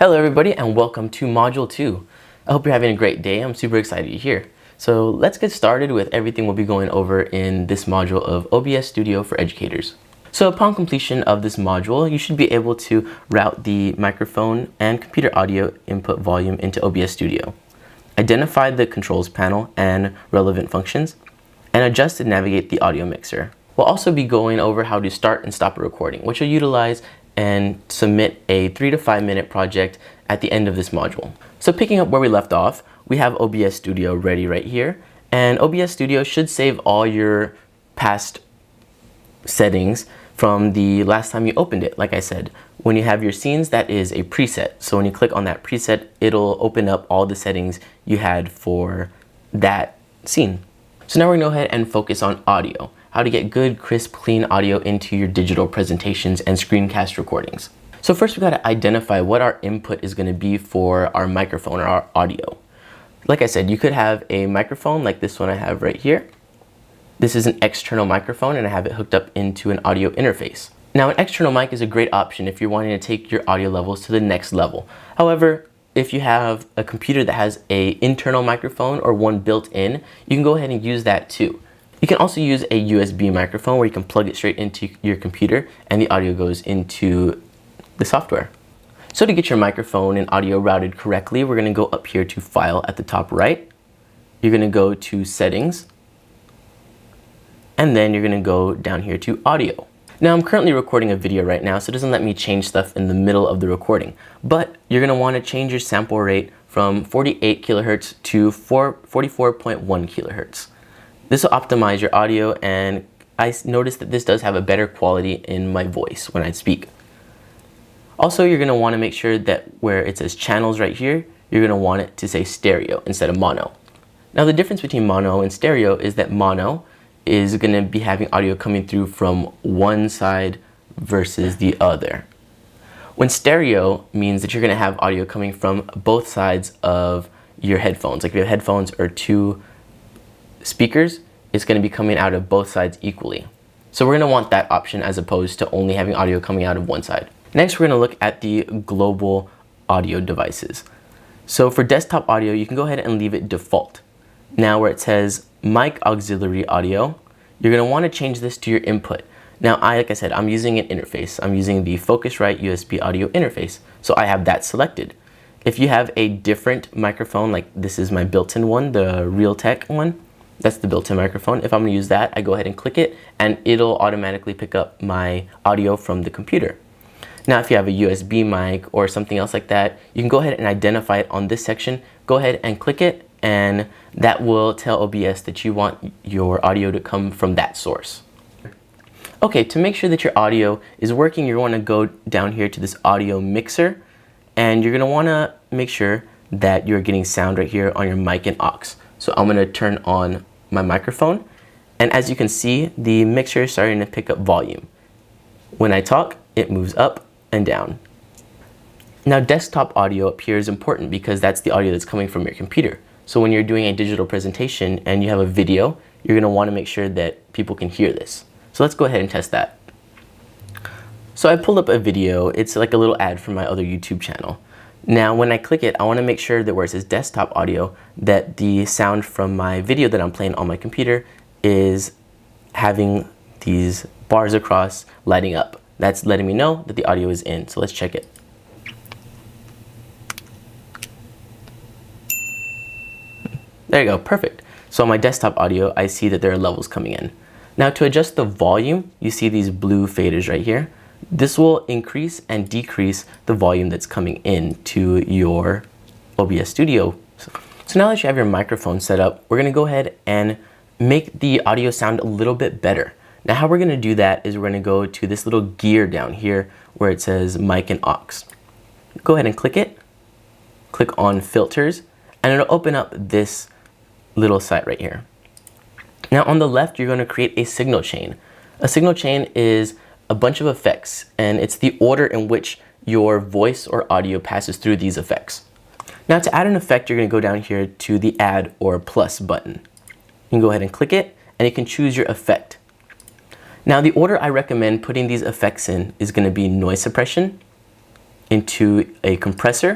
Hello everybody and welcome to Module 2. I hope you're having a great day. I'm super excited you're here. So let's get started with everything we'll be going over in this module of OBS Studio for Educators. So upon completion of this module, you should be able to route the microphone and computer audio input volume into OBS Studio, identify the controls panel and relevant functions, and adjust and navigate the audio mixer. We'll also be going over how to start and stop a recording, which you'll utilize and submit a 3 to 5 minute project at the end of this module. So picking up where we left off, we have OBS Studio ready right here, and OBS Studio should save all your past settings from the last time you opened it. Like I said, when you have your scenes, that is a preset. So when you click on that preset, it'll open up all the settings you had for that scene. So now we're gonna go ahead and focus on audio. How to get good, crisp, clean audio into your digital presentations and screencast recordings. So first we gotta identify what our input is gonna be for our microphone or our audio. Like I said, you could have a microphone like this one I have right here. This is an external microphone and I have it hooked up into an audio interface. Now an external mic is a great option if you're wanting to take your audio levels to the next level. However, if you have a computer that has an internal microphone or one built in, you can go ahead and use that too. You can also use a USB microphone where you can plug it straight into your computer and the audio goes into the software. So to get your microphone and audio routed correctly, we're going to go up here to File at the top right. You're going to go to Settings, and then you're going to go down here to Audio. Now I'm currently recording a video right now, so it doesn't let me change stuff in the middle of the recording, but you're going to want to change your sample rate from 48 kilohertz to 44.1 kilohertz. This will optimize your audio, and I noticed that this does have a better quality in my voice when I speak. Also, you're going to want to make sure that where it says channels right here, you're going to want it to say stereo instead of mono. Now the difference between mono and stereo is that mono is going to be having audio coming through from one side versus the other. When stereo means that you're going to have audio coming from both sides of your headphones. Like if you have headphones or two speakers, it's going to be coming out of both sides equally. So we're going to want that option as opposed to only having audio coming out of one side. Next, we're going to look at the global audio devices. So for desktop audio, you can go ahead and leave it default. Now where it says mic auxiliary audio, you're going to want to change this to your input. Now like I said, I'm using an interface. I'm using the Focusrite USB audio interface. So I have that selected. If you have a different microphone, like this is my built-in one, the Realtek one, that's the built-in microphone. If I'm going to use that, I go ahead and click it and it'll automatically pick up my audio from the computer. Now if you have a USB mic or something else like that, you can go ahead and identify it on this section. Go ahead and click it, and that will tell OBS that you want your audio to come from that source. Okay, to make sure that your audio is working, you're going to go down here to this audio mixer, and you're going to want to make sure that you're getting sound right here on your mic and aux. So I'm going to turn on my microphone, and as you can see, the mixer is starting to pick up volume. When I talk, it moves up and down. Now desktop audio up here is important because that's the audio that's coming from your computer. So when you're doing a digital presentation and you have a video, you're going to want to make sure that people can hear this. So let's go ahead and test that. So I pulled up a video. It's like a little ad from my other YouTube channel. Now when I click it, I want to make sure that where it says desktop audio, that the sound from my video that I'm playing on my computer is having these bars across lighting up. That's letting me know that the audio is in. So let's check it. There you go, perfect. So on my desktop audio, I see that there are levels coming in. Now to adjust the volume, you see these blue faders right here. This will increase and decrease the volume that's coming in to your OBS Studio. So now that you have your microphone set up, we're going to go ahead and make the audio sound a little bit better. Now how we're going to do that is we're going to go to this little gear down here where it says mic and aux. Go ahead and click it. Click on filters, and it'll open up this little site right here. Now on the left, you're going to create a signal chain. A signal chain is a bunch of effects, and it's the order in which your voice or audio passes through these effects. Now to add an effect, you're going to go down here to the add or plus button. You can go ahead and click it, and you can choose your effect. Now the order I recommend putting these effects in is going to be noise suppression, into a compressor.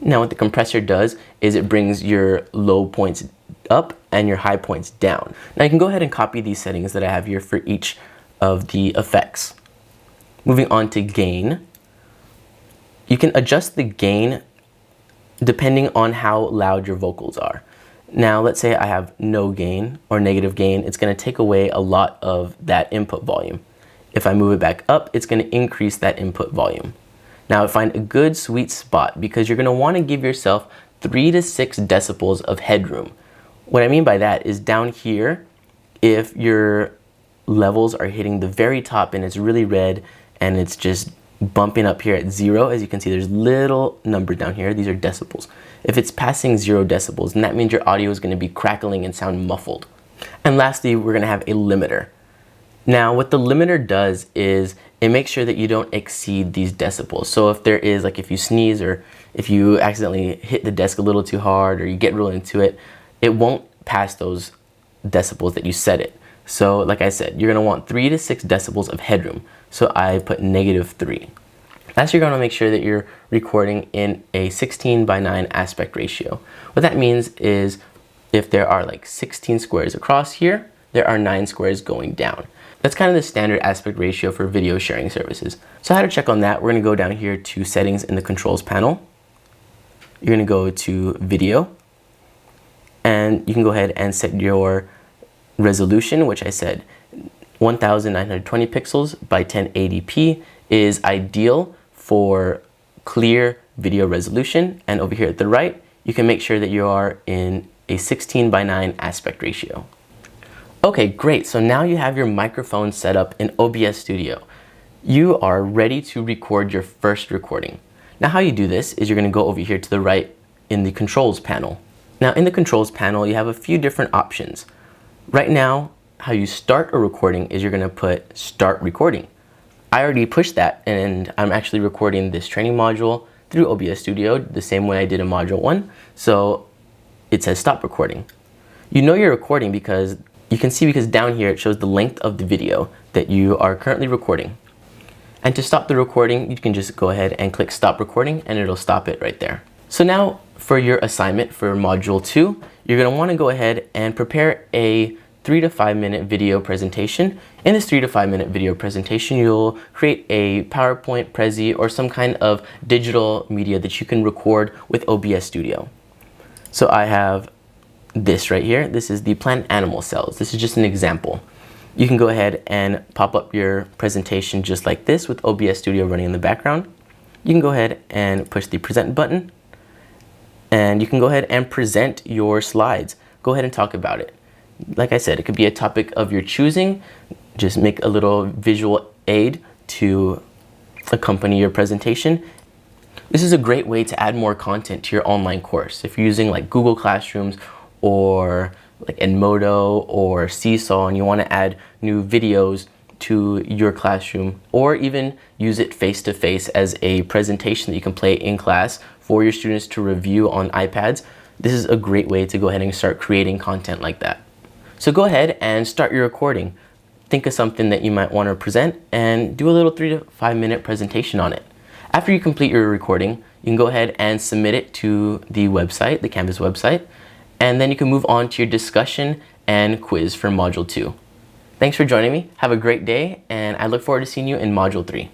Now what the compressor does is it brings your low points up and your high points down. Now you can go ahead and copy these settings that I have here for each of the effects. Moving on to gain, you can adjust the gain depending on how loud your vocals are. Now let's say I have no gain or negative gain, it's going to take away a lot of that input volume. If I move it back up, it's going to increase that input volume. Now find a good sweet spot because you're going to want to give yourself 3 to 6 decibels of headroom. What I mean by that is down here, if your levels are hitting the very top and it's really red and it's just bumping up here at 0, as you can see there's little numbers down here, these are decibels. If it's passing 0 decibels, then that means your audio is going to be crackling and sound muffled. And lastly, we're going to have a limiter. Now what the limiter does is it makes sure that you don't exceed these decibels. So if there is, like if you sneeze or if you accidentally hit the desk a little too hard or you get real into it, it won't pass those decibels that you set it. So like I said, you're going to want 3 to 6 decibels of headroom. So I put -3. Last, you're going to make sure that you're recording in a 16:9 aspect ratio. What that means is if there are like 16 squares across here, there are 9 squares going down. That's kind of the standard aspect ratio for video sharing services. So how to check on that, we're going to go down here to settings in the controls panel. You're going to go to video, and you can go ahead and set your resolution, which I said 1920 pixels by 1080p is ideal for clear video resolution. And over here at the right, you can make sure that you are in a 16:9 aspect ratio. Okay, great. So now you have your microphone set up in OBS Studio. You are ready to record your first recording. Now how you do this is you're going to go over here to the right in the controls panel. Now in the controls panel, you have a few different options. Right now, how you start a recording is you're going to put start recording. I already pushed that and I'm actually recording this training module through OBS Studio the same way I did in module 1. So it says stop recording. You know you're recording because you can see because down here it shows the length of the video that you are currently recording. And to stop the recording, you can just go ahead and click stop recording and it'll stop it right there. So now for your assignment for module 2, you're going to want to go ahead and prepare a 3 to 5 minute video presentation. In this 3 to 5 minute video presentation, you'll create a PowerPoint, Prezi, or some kind of digital media that you can record with OBS Studio. So I have this right here. This is the plant animal cells. This is just an example. You can go ahead and pop up your presentation just like this with OBS Studio running in the background. You can go ahead and push the present button and you can go ahead and present your slides. Go ahead and talk about it. Like I said, it could be a topic of your choosing. Just make a little visual aid to accompany your presentation. This is a great way to add more content to your online course. If you're using like Google Classrooms or like Edmodo or Seesaw and you want to add new videos to your classroom, or even use it face-to-face as a presentation that you can play in class for your students to review on iPads, this is a great way to go ahead and start creating content like that. So go ahead and start your recording. Think of something that you might want to present and do a little 3 to 5 minute presentation on it. After you complete your recording, you can go ahead and submit it to the website, the Canvas website, and then you can move on to your discussion and quiz for Module 2. Thanks for joining me. Have a great day, and I look forward to seeing you in Module 3.